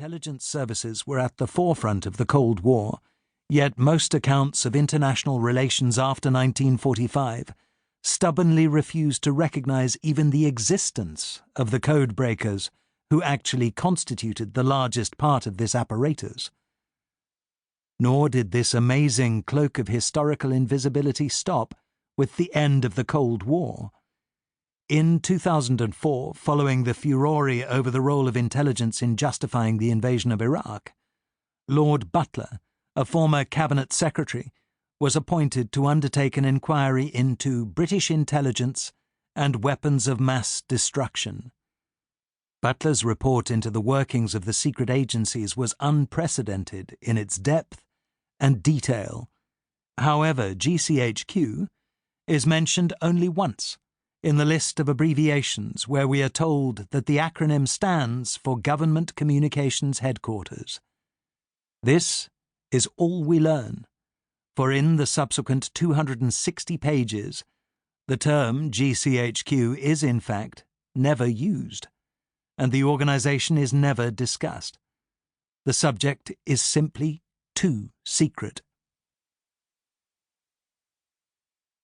Intelligence services were at the forefront of the Cold War, yet most accounts of international relations after 1945 stubbornly refused to recognize even the existence of the code breakers who actually constituted the largest part of this apparatus. Nor did this amazing cloak of historical invisibility stop with the end of the Cold War. In 2004, following the furore over the role of intelligence in justifying the invasion of Iraq, Lord Butler, a former cabinet secretary, was appointed to undertake an inquiry into British intelligence and weapons of mass destruction. Butler's report into the workings of the secret agencies was unprecedented in its depth and detail. However, GCHQ is mentioned only once in the list of abbreviations where we are told that the acronym stands for Government Communications Headquarters. This is all we learn, for in the subsequent 260 pages, the term GCHQ is in fact never used, and the organization is never discussed. The subject is simply too secret.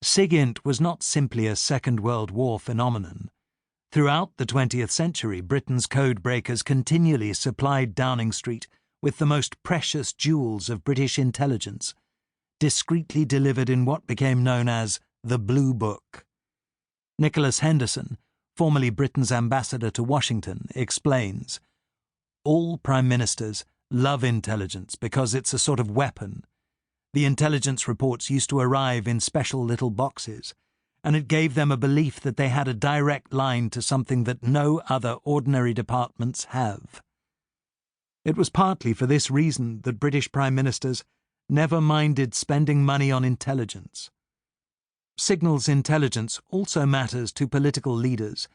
SIGINT was not simply a Second World War phenomenon. Throughout the 20th century, Britain's code breakers continually supplied Downing Street with the most precious jewels of British intelligence, discreetly delivered in what became known as the Blue Book. Nicholas Henderson, formerly Britain's ambassador to Washington, explains, "All prime ministers love intelligence because it's a sort of weapon. The intelligence reports used to arrive in special little boxes, and it gave them a belief that they had a direct line to something that no other ordinary departments have." It was partly for this reason that British prime ministers never minded spending money on intelligence. Signals intelligence also matters to political leaders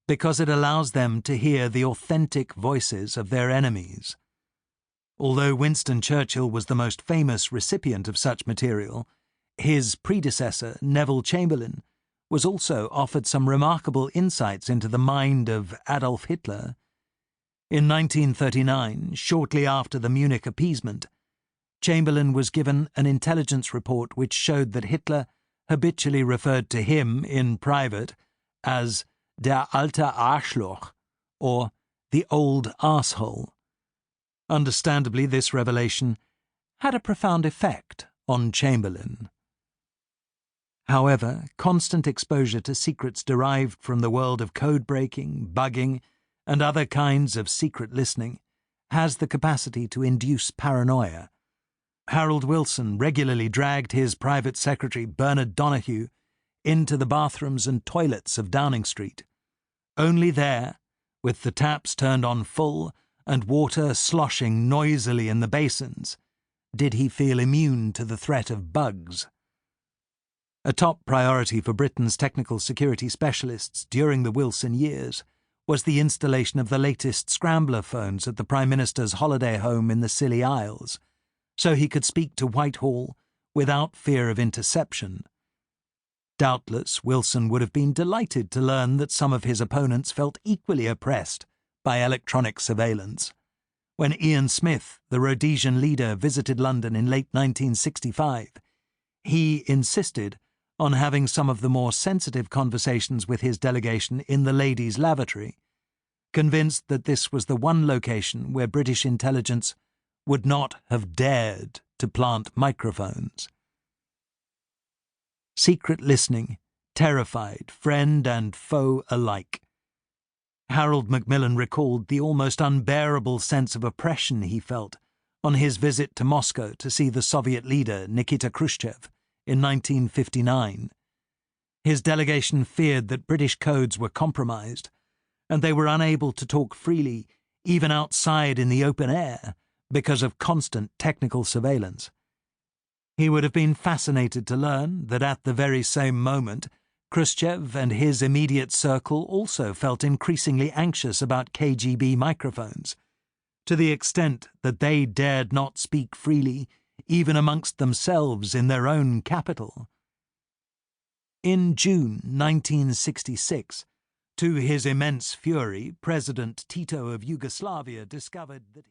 because it allows them to hear the authentic voices of their enemies. Although Winston Churchill was the most famous recipient of such material, his predecessor, Neville Chamberlain, was also offered some remarkable insights into the mind of Adolf Hitler. In 1939, shortly after the Munich appeasement, Chamberlain was given an intelligence report which showed that Hitler habitually referred to him in private as der alte Arschloch, or the old arsehole. Understandably, this revelation had a profound effect on Chamberlain. However, constant exposure to secrets derived from the world of code-breaking, bugging, and other kinds of secret listening has the capacity to induce paranoia. Harold Wilson regularly dragged his private secretary, Bernard Donahue, into the bathrooms and toilets of Downing Street. Only there, with the taps turned on full and water sloshing noisily in the basins, did he feel immune to the threat of bugs. A top priority for Britain's technical security specialists during the Wilson years was the installation of the latest scrambler phones at the Prime Minister's holiday home in the Scilly Isles, so he could speak to Whitehall without fear of interception. Doubtless, Wilson would have been delighted to learn that some of his opponents felt equally oppressed by electronic surveillance. When Ian Smith, the Rhodesian leader, visited London in late 1965, he insisted on having some of the more sensitive conversations with his delegation in the ladies' lavatory, convinced that this was the one location where British intelligence would not have dared to plant microphones. Secret listening terrified friend and foe alike. Harold Macmillan recalled the almost unbearable sense of oppression he felt on his visit to Moscow to see the Soviet leader Nikita Khrushchev in 1959. His delegation feared that British codes were compromised, and they were unable to talk freely, even outside in the open air, because of constant technical surveillance. He would have been fascinated to learn that at the very same moment, Khrushchev and his immediate circle also felt increasingly anxious about KGB microphones, to the extent that they dared not speak freely even amongst themselves in their own capital. In June 1966, to his immense fury, President Tito of Yugoslavia discovered that he